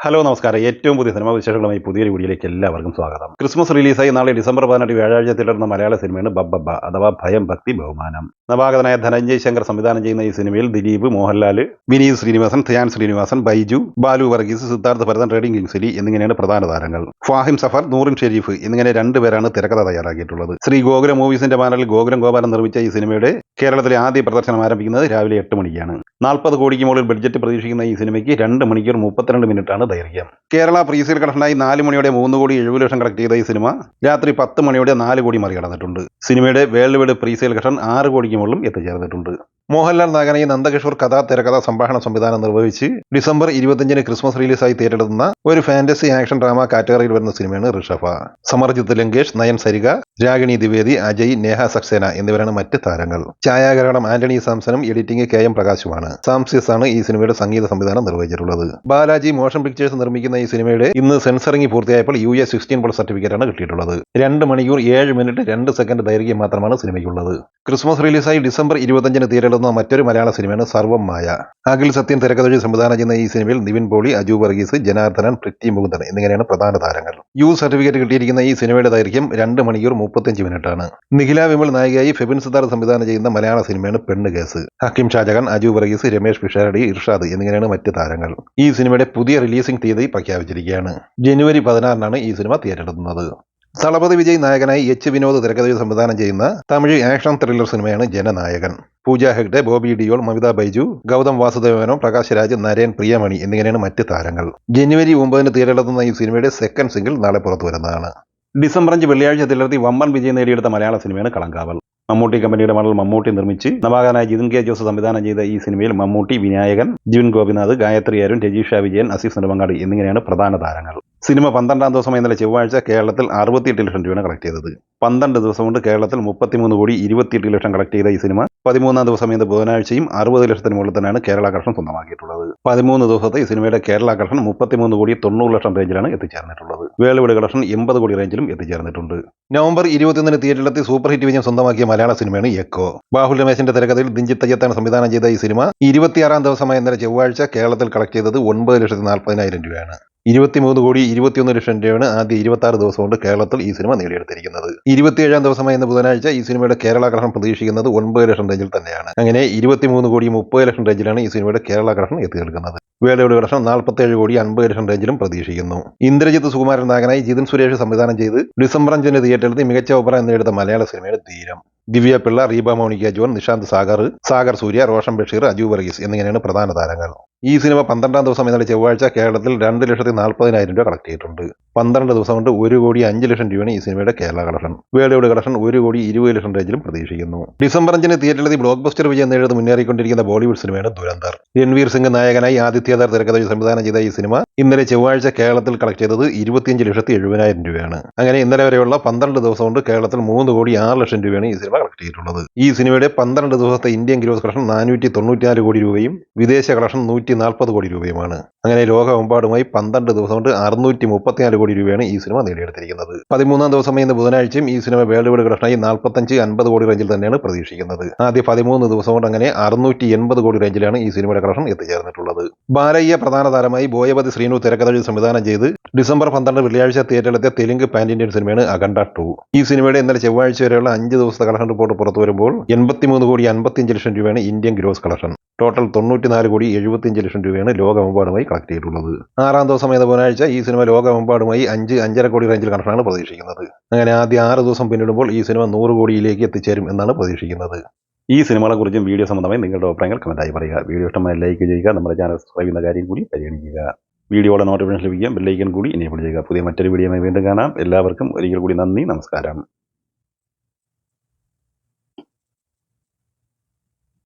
Hello നമസ്കാരം. ഏറ്റവും പുതിയ സിനിമാ വിശേഷങ്ങളുമായി പുതിയൊരു വീഡിയോയിലേക്ക് എല്ലാവർക്കും സ്വാഗതം. ക്രിസ്മസ് റിലീസായി നാളെ ഡിസംബർ 18 വ്യാഴാഴ്ച തിളർന്ന മലയാള സിനിമയാണ് ബബ്ബബ്ബ അഥവാ ഭയം ഭക്തി ബഹുമാനം. നവാഗതനായ ധനഞ്ജയ് ശങ്കർ സംവിധാനം ചെയ്യുന്ന ഈ സിനിമയിൽ ദിലീപ്, മോഹൻലാൽ, വിനീത് ശ്രീനിവാസൻ, ധ്യാൻ ശ്രീനിവാസൻ, ബൈജു, ബാലു വർഗീസ്, സിദ്ധാർത്ഥ് ഭരതൻ, റെഡിംഗ് കിങ്സ്ലി എന്നിങ്ങനെയാണ് പ്രധാന താരങ്ങൾ. ഫാഹിം സഫർ, നൂറിൻ ഷെരീഫ് എന്നിങ്ങനെ രണ്ടുപേരാണ് തിരക്കഥ തയ്യാറാക്കിയിട്ടുള്ളത്. ശ്രീ ഗോകുലം മൂവീസിന്റെ ബാനറിൽ ഗോകുലം ഗോപാലൻ നിർമ്മിച്ച ഈ സിനിമയുടെ കേരളത്തിലെ ആദ്യ പ്രദർശനം ആരംഭിക്കുന്നത് രാവിലെ 8 മണിക്കാണ്. 40 കോടിക്ക് മുകളിൽ ബഡ്ജറ്റ് പ്രതീക്ഷിക്കുന്ന ഈ സിനിമയ്ക്ക് 2 മണിക്കൂർ 32 മിനിറ്റാണ് ദൈർഘ്യം. കേരള പ്രീസെയിൽ കളക്ഷനായി 4 മണിയോടെ 3 കോടി 70 ലക്ഷം കളക്ട് ചെയ്ത ഈ സിനിമ രാത്രി 10 മണിയോടെ 4 കോടി മറികടന്നിട്ടുണ്ട്. സിനിമയുടെ വേൾഡ് വൈഡ് പ്രീസെയിൽ കളക്ഷൻ 6 കോടിക്ക് മുകളിലും എത്തിച്ചേർന്നിട്ടുണ്ട്. മോഹൻലാൽ നായകനായി നന്ദകിഷോർ തിരക്കഥ സംഭാഷണ സംവിധാനം നിർവഹിച്ച് ഡിസംബർ 25 ക്രിസ്മസ് റിലീസായി തിയേറ്ററെത്തുന്ന ഒരു ഫാന്റസി ആക്ഷൻ ഡ്രാമ കാറ്റഗറിയിൽ വരുന്ന സിനിമയാണ് ഋഷഭ. സമർജിത്ത് ലങ്കേഷ്, നയൻ സരിക, രാഗിണി ദ്വിവേദി, അജയ്, നേഹ സക്സേന എന്നിവരാണ് മറ്റ് താരങ്ങൾ. ഛായാഗ്രഹണം ആന്റണി സാംസണും എഡിറ്റിംഗ് കെ എം പ്രകാശുമാണ്. സാംസിയസ് ആണ് ഈ സിനിമയുടെ സംഗീത സംവിധാനം നിർവഹിച്ചിട്ടുള്ളത്. ബാലാജി മോഷൻ പിക്ചേഴ്സ് നിർമ്മിക്കുന്ന ഈ സിനിമയുടെ ഇന്ന് സെൻസറിംഗ് പൂർത്തിയായപ്പോൾ US 16+ സർട്ടിഫിക്കറ്റാണ് കിട്ടിയിട്ടുള്ളത്. 2 മണിക്കൂർ 7 മിനിറ്റ് 2 സെക്കൻഡ് ദൈർഘ്യം മാത്രമാണ് സിനിമയ്ക്കുള്ളത്. ക്രിസ്മസ് റിലീസായി ഡിസംബർ 25 തിയേറ്ററിലെത്തുന്ന മറ്റൊരു മലയാള സിനിമയാണ് സർവം മായ. അഖിൽ സത്യൻ തിരക്കഥ സംവിധാനം ചെയ്യുന്ന ഈ സിനിമയിൽ നിവിൻ പോളി, അജു വർഗീസ്, ജനാർദ്ദനൻ, പ്രിറ്റി മുകുന്ദൻ എന്നിങ്ങനെയാണ് പ്രധാന താരങ്ങൾ. യു സർട്ടിഫിക്കറ്റ് കിട്ടിയിരിക്കുന്ന ഈ സിനിമയുടെ ദൈർഘ്യം 2 മണിക്കൂർ 35 മിനിറ്റാണ്. നിഖില വിമൽ നായികയായി ഫെബിൻ സിദ്ധാർത്ഥ് സംവിധാനം ചെയ്യുന്ന മലയാള സിനിമയാണ് പെണ്ണ് കേസ്. ഹക്കിം ഷാജഹാൻ, അജു വർഗീസ്, രമേഷ് പിഷാരടി, ഇർഷാദ് എന്നിങ്ങനെയാണ് മറ്റ് താരങ്ങൾ. ഈ സിനിമയുടെ പുതിയ റിലീസിംഗ് തീയതി പ്രഖ്യാപിച്ചിരിക്കുകയാണ്. ജനുവരി 16 ഈ സിനിമ തിയേറ്ററെത്തുന്നത്. തളപതി വിജയ് നായകനായി വിനോദ് തിരക്കഥ സംവിധാനം ചെയ്യുന്ന തമിഴ് ആക്ഷൻ ത്രില്ലർ സിനിമയാണ് ജനനായകൻ. പൂജ ഹെഗ്ഡെ, ബോബി ഡിയോൾ, മമിത ബൈജു, ഗൗതം വാസുദേവനോ, പ്രകാശ് രാജ്, നരേൻ, പ്രിയമണി എന്നിങ്ങനെയാണ് മറ്റ് താരങ്ങൾ. ജനുവരി 9 തിയേറ്ററിലെത്തുന്ന ഈ സിനിമയുടെ സെക്കൻഡ് സിംഗിൾ നാളെ പുറത്തു വരുന്നതാണ്. ഡിസംബർ 5 വെള്ളിയാഴ്ച തിയേറ്ററിൽ വമ്പൻ വിജയം നേടിയെടുത്ത മലയാള സിനിമയാണ് കളങ്കാവൽ. മമ്മൂട്ടി കമ്പനിയുടെ മണൽ മമ്മൂട്ടി നിർമ്മിച്ച് നവാഗതനായ ജിതിൻ കെ ജോസ് സംവിധാനം ചെയ്ത ഈ സിനിമയിൽ മമ്മൂട്ടി, വിനായകൻ, ജിവിൻ ഗോപിനാഥ്, ഗായത്രി അരുൺ, രജീഷ വിജയൻ, അസീസ് നെടുമങ്ങാട് എന്നിങ്ങനെയാണ് പ്രധാന താരങ്ങൾ. സിനിമ 12-ാം ദിവസം ഇന്നലെ ചൊവ്വാഴ്ച കേരളത്തിൽ 68 ലക്ഷം രൂപയാണ് കളക്ട് ചെയ്തത്. 12 ദിവസം കൊണ്ട് കേരളത്തിൽ 33 കോടി 28 ലക്ഷം കളക്ട് ചെയ്ത ഈ സിനിമ 13-ാം ദിവസം ഇന്ന് ബുധനാഴ്ചയും 60 ലക്ഷത്തിന് മുകളിൽ തന്നെയാണ് കേരള കളക്ഷൻ സ്വന്തമാക്കിയിട്ടുള്ളത്. 13 ദിവസത്തെ ഈ സിനിമയുടെ കേരള കളക്ഷൻ 33 കോടി 90 ലക്ഷം റേഞ്ചിലാണ് എത്തിച്ചേർന്നിട്ടുള്ളത്. വേൾഡ് വൈഡ് കളക്ഷൻ 80 കോടി റേഞ്ചിലും എത്തിച്ചേർന്നിട്ടുണ്ട്. നവംബർ 21 തിയേറ്ററിലെത്തി സൂപ്പർ ഹിറ്റ് വിജയം സ്വന്തമാക്കിയ മലയാള സിനിമയാണ് എക്കോ. ബാഹുൽ രമേശിന്റെ തിരക്കഥയിൽ ദിഞ്ചിത്ത് അയ്യത്താണ് സംവിധാനം ചെയ്ത ഈ സിനിമ 26-ാം ദിവസമായ ഇന്നലെ ചൊവ്വാഴ്ച കേരളത്തിൽ കളക്ട് ചെയ്തത് 9,40,000 രൂപയാണ്. 23 കോടി 21 ലക്ഷം രൂപയാണ് ആദ്യ 26 ദിവസം കൊണ്ട് കേരളത്തിൽ ഈ സിനിമ നേടിയെടുത്തിരിക്കുന്നത്. 27-ാം ദിവസമായ ഇന്ന് ബുധനാഴ്ച ഈ സിനിമയുടെ കേരള കളക്ഷൻ പ്രതീക്ഷിക്കുന്നത് 9 ലക്ഷം റേഞ്ചിൽ തന്നെയാണ്. അങ്ങനെ 23 കോടി 30 ലക്ഷം റേഞ്ചിലാണ് ഈ സിനിമയുടെ കേരള കളക്ഷൻ എത്തിയെടുക്കുന്നത്. വേൾഡ് വൈഡ് കളക്ഷൻ 47 കോടി 50 ലക്ഷം റേഞ്ചിലും പ്രതീക്ഷിക്കുന്നു. ഇന്ദ്രജിത്ത് സുകുമാരൻ നായകനായി ജിതിൻ സുരേഷ് സംവിധാനം ചെയ്ത് ഡിസംബർ 5 തിയേറ്ററിൽ മികച്ച അഭിപ്രായം നേടിയെടുത്ത മലയാള സിനിമയാണ് ധീരം. ദിവ്യ പിള്ള, റീബ മോണിക്ക ജോൺ, നിഷാന്ത് സാഗർ സൂര്യ, റോഷൻ ബഷീർ, അജു വർഗീസ് എന്നിങ്ങനെയാണ് പ്രധാന താരങ്ങൾ. ഈ സിനിമ 12-ാം ദിവസം ഇന്നലെ ചൊവ്വാഴ്ച കേരളത്തിൽ 2,40,000 രൂപ കളക്ട് ചെയ്തിട്ടുണ്ട്. 12 ദിവസം കൊണ്ട് 1 കോടി 5 ലക്ഷം രൂപയാണ് ഈ സിനിമയുടെ Kerala collection. World wide collection 1 കോടി 20 ലക്ഷം റേഞ്ചിലും പ്രതീക്ഷിക്കുന്നു. ഡിസംബർ 5 തിയേറ്ററിലെത്തി ബ്ലോക്ക് ബസ്റ്റർ വിജയം നേടിയത് മുന്നേറിക്കൊണ്ടിരിക്കുന്ന ബോളിവുഡ് സിനിമയാണ് ദുരന്തർ. രൺവീർ സിംഗ് നായകനായി ആദിത്യദാർ തിരക്കഥ സംവിധാനം ചെയ്ത ഈ സിനിമ ഇന്നലെ ചൊവ്വാഴ്ച കേരളത്തിൽ കളക്ട് ചെയ്തത് 25,70,000 രൂപയാണ്. അങ്ങനെ ഇന്നലെ വരെയുള്ള 12 ദിവസം കൊണ്ട് കേരളത്തിൽ 3 കോടി 6 ലക്ഷം രൂപയാണ് ഈ സിനിമ കളക്ട് ചെയ്തിട്ടുള്ളത്. ഈ സിനിമയുടെ 12 ദിവസത്തെ ഇന്ത്യൻ ഗ്രോസ് കളക്ഷൻ 494 കോടി രൂപയും വിദേശ കളക്ഷൻ 140 കോടി രൂപയുമാണ്. അങ്ങനെ ലോകമെമ്പാടുമായി 12 ദിവസം കൊണ്ട് 634 കോടി രൂപയാണ് ഈ സിനിമ നേടിയെടുത്തിരിക്കുന്നത്. 13-ാം ദിവസമായി ഇന്ന് ബുധനാഴ്ചയും ഈ സിനിമ വേൾഡ് വൈഡ് കളക്ഷനായി 45-50 കോടി റേഞ്ചിൽ തന്നെയാണ് പ്രതീക്ഷിക്കുന്നത്. ആദ്യ 13 ദിവസം കൊണ്ട് അങ്ങനെ 680 കോടി റേഞ്ചിലാണ് ഈ സിനിമയുടെ കളക്ഷൻ എത്തിച്ചേർന്നിട്ടുള്ളത്. ബാലയ്യ പ്രധാന താരമായി ബോയപതി ശ്രീനു തിരക്കഥ സംവിധാനം ചെയ്ത് ഡിസംബർ 12 വെള്ളിയാഴ്ച തിയേറ്ററിലെത്തിയ തെലുങ്ക് പാൻ ഇന്ത്യൻ സിനിമയാണ് അഖണ്ഡ 2. ഈ സിനിമയുടെ ഇന്നലെ ചൊവ്വാഴ്ച വരെയുള്ള 5 ദിവസത്തെ കളക്ഷൻ റിപ്പോർട്ട് പുറത്തു വരുമ്പോൾ 83 കോടി 55 ലക്ഷം രൂപയാണ് ഇന്ത്യൻ ഗ്രോസ് കളക്ഷൻ. ടോട്ടൽ 94 കോടി 75 ലക്ഷം രൂപയാണ് ലോകമെമ്പാടുമായി കളക്ട് ചെയ്തിട്ടുള്ളത്. 6-ാം ദിവസം ബുധനാഴ്ച ഈ സിനിമ ലോകമെമ്പാടുമായി 5-5.5 കോടി റേഞ്ചിൽ കളക്ഷനാണ് പ്രതീക്ഷിക്കുന്നത്. അങ്ങനെ ആദ്യ 6 ദിവസം പിന്നിടുമ്പോൾ ഈ സിനിമ 100 കോടിയിലേക്ക് എത്തിച്ചേരും എന്നാണ് പ്രതീക്ഷിക്കുന്നത്. ഈ സിനിമകളെക്കുറിച്ചും വീഡിയോ സംബന്ധമായി നിങ്ങളുടെ അഭിപ്രായങ്ങൾ കമന്റായി പറയുക. വീഡിയോ ഇഷ്ടമായി ലൈക്ക് ചെയ്യുക. നമ്മുടെ ചാനൽ സബ്സ്ക്രൈബ് ചെയ്യുന്ന കാര്യം കൂടി പരിഗണിക്കുക. വീഡിയോയുടെ നോട്ടിഫിക്കേഷൻ ലഭിക്കുക. ബെല്ലൈക്കൻ കൂടി എനേബിൾ ചെയ്യുക. പുതിയ മറ്റൊരു വീഡിയോയുമായി വീണ്ടും കാണാം. എല്ലാവർക്കും ഒരിക്കൽ കൂടി നന്ദി, നമസ്കാരം.